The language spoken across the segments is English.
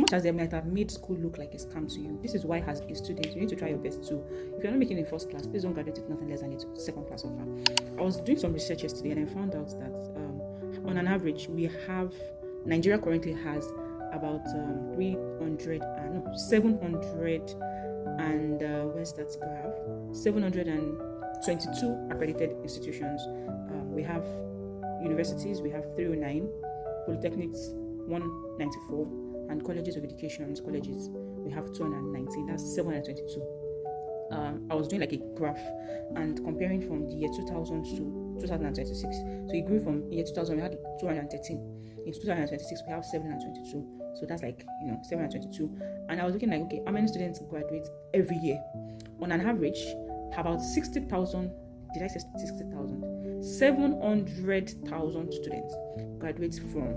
much as they might have made school look like a scam to you, this is why as a student, you need to try your best too. If you're not making it first class, please don't graduate with nothing less than a second class offer. I was doing some research yesterday and I found out that on an average, Nigeria currently has about 700 and where's that graph? 722 accredited institutions. We have universities, we have 309, polytechnics 194, and colleges of education, colleges, we have 219. That's 722. I was doing like a graph and comparing from the year 2000 to 2026. So it grew from year 2000, we had 213. In 2026, we have 722. So that's like, 722. And I was looking like, okay, how many students graduate every year? On an average, about 60,000, did I say 60,000? 700,000 students graduate from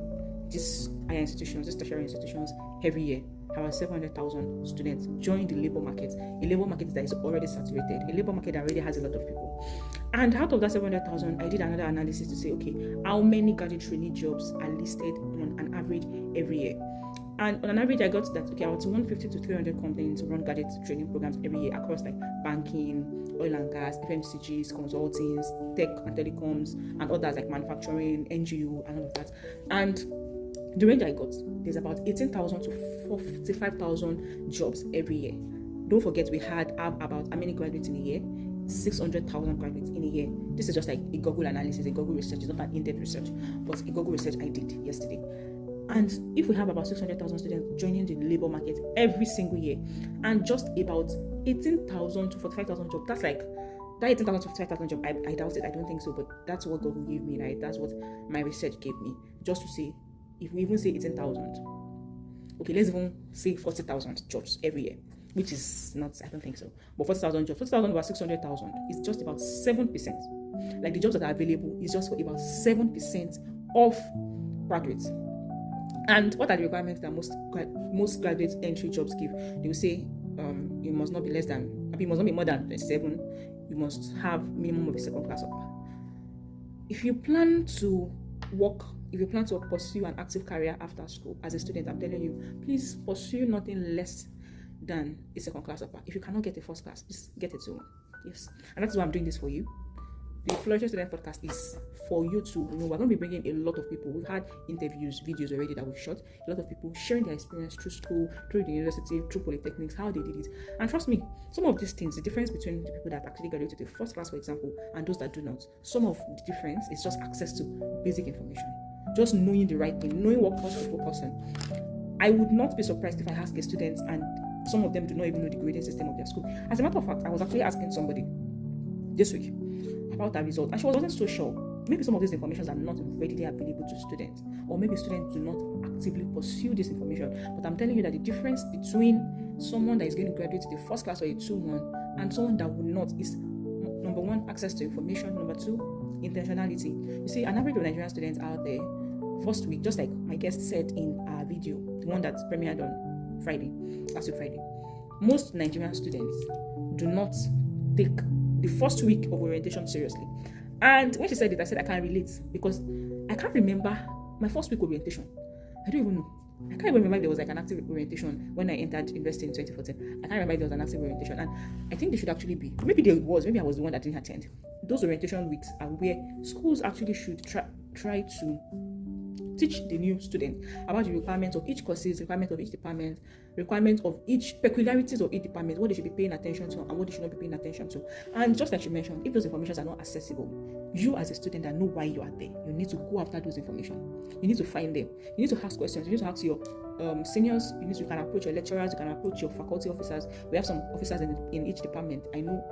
these higher institutions, these tertiary institutions every year. About 700,000 students join the labor market, a labor market that is already saturated, a labor market that already has a lot of people. And out of that 700,000, I did another analysis to say, okay, how many graduate trainee jobs are listed on an average every year? And on an average, I got that, okay, about 150 to 300 companies run graduate training programs every year across like banking, oil and gas, FMCGs, consulting, tech and telecoms, and others like manufacturing, NGO, and all of that. And the range I got, there's about 18,000 to 45,000 jobs every year. Don't forget, we have about how many graduates in a year? 600,000 graduates in a year. This is just like a Google analysis, a Google research. It's not an in-depth research, but a Google research I did yesterday. And if we have about 600,000 students joining the labor market every single year, and just about 18,000 to 45,000 jobs, that's like that 18,000 to 45,000 jobs. I doubt it. I don't think so, but that's what Google gave me, right? That's what my research gave me. Just to say, if we even say 18,000, okay, let's even say 40,000 jobs every year, which is not, I don't think so, but 40,000 jobs, 40,000 over 600,000 is just about 7%. Like the jobs that are available is just for about 7% of graduates. And what are the requirements that most graduate entry jobs give? They will say you must not be more than 27. You must have minimum of a second class offer. If you plan to pursue an active career after school as a student, I'm telling you, please pursue nothing less than a second class offer. If you cannot get a first class, just get it to one. Yes, and that's why I'm doing this for you. The Flourishing Student Podcast is for you to know. We're going to be bringing a lot of people. We've had interviews, videos already that we've shot. A lot of people sharing their experience through school, through the university, through polytechnics, how they did it. And trust me, some of these things, the difference between the people that actually graduated to first class, for example, and those that do not, some of the difference is just access to basic information. Just knowing the right thing, knowing what course to focus on. I would not be surprised if I ask a student and some of them do not even know the grading system of their school. As a matter of fact, I was actually asking somebody this week about her result, and she wasn't so sure. Maybe some of these informations are not readily available to students, or maybe students do not actively pursue this information. But I'm telling you that the difference between someone that is going to graduate to the first class or a 2-1 and someone that will not is, number one, access to information, number two, intentionality. You see, an average of Nigerian students out there, first week, just like my guest said in our video, the one that premiered on last week Friday, most Nigerian students do not take the first week of orientation seriously. And when she said it, I said I can't relate, because I can't remember my first week orientation. I don't even know. I can't even remember if there was like an active orientation when I entered university in 2014. I can't remember if there was an active orientation, and I think there should actually be. Maybe there was. Maybe I was the one that didn't attend. Those orientation weeks are where schools actually should try to teach the new student about the requirements of each courses, requirements of each department, requirements of each peculiarities of each department, what they should be paying attention to and what they should not be paying attention to. And just like you mentioned, if those informations are not accessible, you as a student that know why you are there, you need to go after those information. You need to find them. You need to ask questions. You need to ask your seniors. You can approach your lecturers. You can approach your faculty officers. We have some officers in each department. I know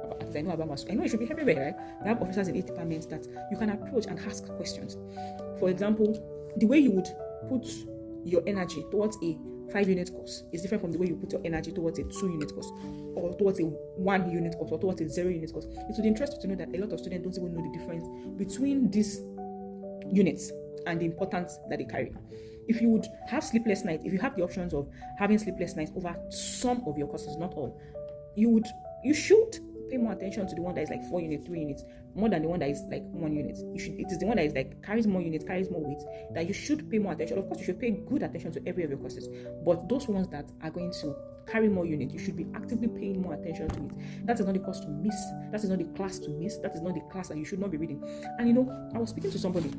about my school. I know it should be everywhere, right? We have officers in each department that you can approach and ask questions. For example, the way you would put your energy towards a 5-unit course is different from the way you put your energy towards a 2-unit course, or towards a 1-unit course, or towards a 0-unit course. It would interest you to know that a lot of students don't even know the difference between these units and the importance that they carry. If you would have sleepless nights, if you have the options of having sleepless nights over some of your courses, not all, you should pay more attention to the one that is like 4 units, 3 units, more than the one that is like 1 unit. It is the one that is like carries more units, carries more weight, that you should pay more attention. Of course, you should pay good attention to every of your courses, but those ones that are going to carry more units, you should be actively paying more attention to it. That is not the course to miss. That is not the class to miss. That is not the class that you should not be reading. And I was speaking to somebody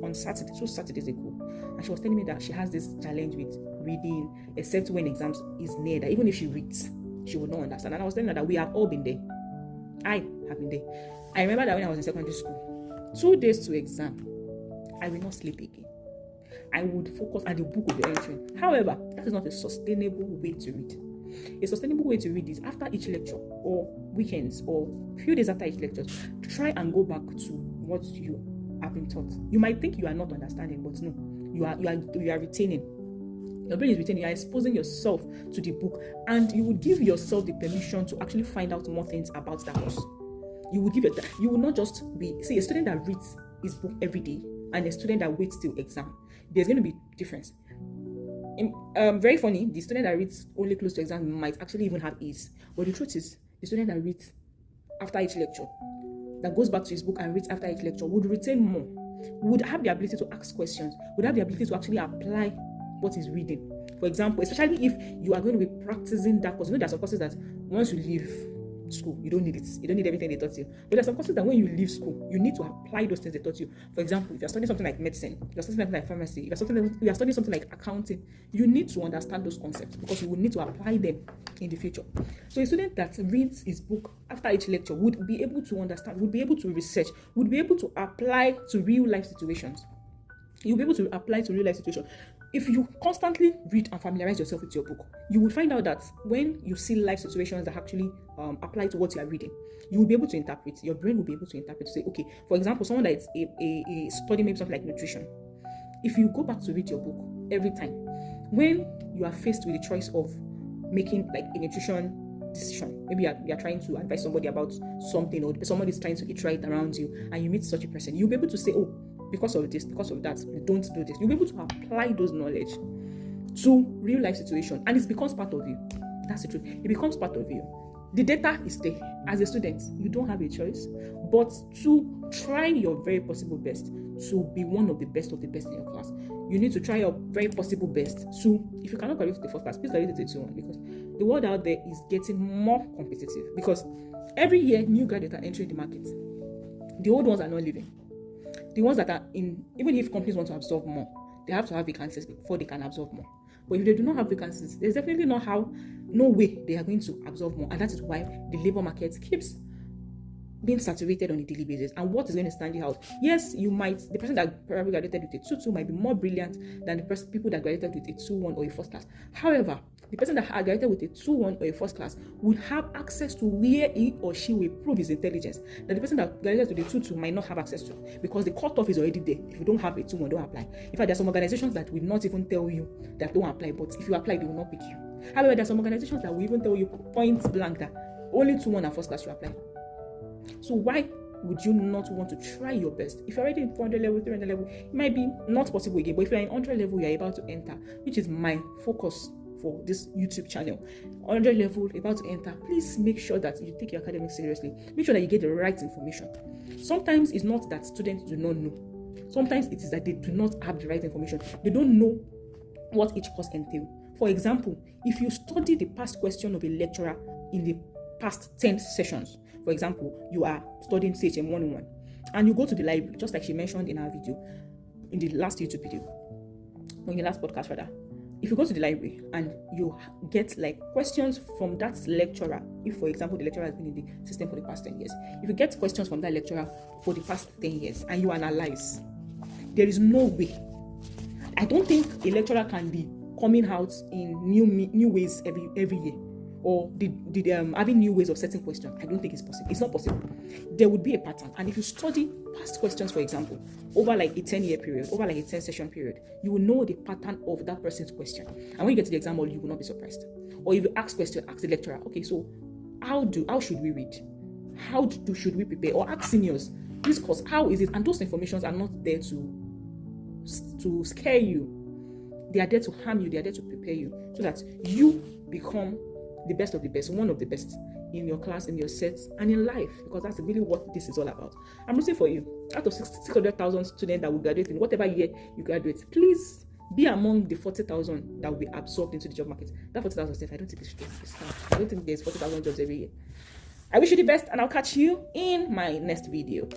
on Saturday, 2 Saturdays ago, and she was telling me that she has this challenge with reading, except when exams is near, that even if she reads, she would not understand. And I was telling her that we have all been there. I have been there. I remember that when I was in secondary school, 2 days to exam, I will not sleep again. I would focus and the book would be entering. However, that is not a sustainable way to read. A sustainable way to read is after each lecture or weekends or few days after each lecture, try and go back to what you have been taught. You might think you are not understanding, but no, you are retaining. Your brain is retaining. You are exposing yourself to the book, and you will give yourself the permission to actually find out more things about that course. You will not just be a student that reads his book every day and a student that waits till exam. There's going to be difference. Very funny, the student that reads only close to exam might actually even have A's. But the truth is, the student that reads after each lecture, that goes back to his book and reads after each lecture, would retain more, would have the ability to ask questions, would have the ability to actually apply what he's reading. For example, especially if you are going to be practicing that course. There are some courses that once you leave school, you don't need it. You don't need everything they taught you. But there are some courses that when you leave school, you need to apply those things they taught you. For example, if you're studying something like medicine, if you're studying something like pharmacy, if you're studying something like accounting, you need to understand those concepts because you will need to apply them in the future. So a student that reads his book after each lecture would be able to understand, would be able to research, would be able to apply to real life situations. You'll be able to apply to real life situations. If you constantly read and familiarize yourself with your book, you will find out that when you see life situations that actually apply to what you are reading, you will be able to interpret. Your brain will be able to interpret to say, okay, for example, someone that is a study maybe something like nutrition. If you go back to read your book every time, when you are faced with the choice of making like a nutrition decision, maybe you are trying to advise somebody about something, or somebody is trying to eat right around you, and you meet such a person, you'll be able to say, oh, because of this, because of that, you don't do this. You'll be able to apply those knowledge to real life situation, and it becomes part of you. That's the truth. It becomes part of you. The data is there. As a student, you don't have a choice but to try your very possible best to be one of the best in your class. You need to try your very possible best to, if you cannot graduate to the first class, please graduate to the 2-1, because the world out there is getting more competitive, because every year new graduates are entering the market. The old ones are not leaving. The ones that are in, even if companies want to absorb more, they have to have vacancies before they can absorb more. But if they do not have vacancies, there's definitely no way they are going to absorb more. And that is why the labor market keeps being saturated on a daily basis. And what is going to stand you out? Yes, the person that probably graduated with a 2-2 might be more brilliant than the people that graduated with a 2-1 or a first class. However, the person that graduated with a 2-1 or a first class would have access to where he or she will prove his intelligence that the person that graduated with a 2-2 might not have access to, because the cutoff is already there. If you don't have a 2-1, don't apply. In fact, there are some organizations that will not even tell you that don't apply, but if you apply, they will not pick you. However, there are some organizations that will even tell you point blank that only 2-1 and first class you apply. So why would you not want to try your best? If you're already in 400 level, 300 level, it might be not possible again. But if you're in 100 level, you're about to enter, which is my focus for this YouTube channel. 100 level, about to enter. Please make sure that you take your academics seriously. Make sure that you get the right information. Sometimes it's not that students do not know. Sometimes it is that they do not have the right information. They don't know what each course entails. For example, if you study the past question of a lecturer in the past 10 sessions, for example, you are studying CHM 101, and you go to the library, just like she mentioned in our video, in the last YouTube video, or in the last podcast rather. If you go to the library and you get like questions from that lecturer, if for example the lecturer has been in the system for the past 10 years, if you get questions from that lecturer for the past 10 years and you analyze, there is no way. I don't think a lecturer can be coming out in new ways every year, or having new ways of setting questions. I don't think it's possible. It's not possible. There would be a pattern. And if you study past questions, for example, over like a 10-year period, over like a 10-session period, you will know the pattern of that person's question. And when you get to the exam hall, you will not be surprised. Or if you ask the lecturer, okay, so how should we read? How should we prepare? Or ask seniors, this course, how is it? And those informations are not there to scare you. They are there to harm you. They are there to prepare you so that you become the best of the best, one of the best in your class, in your sets, and in life, because that's really what this is all about. I'm rooting for you. Out of 600,000 students that will graduate in whatever year you graduate, please be among the 40,000 that will be absorbed into the job market. That 40,000 stuff, I don't think it's true. I don't think there's 40,000 jobs every year. I wish you the best, and I'll catch you in my next video.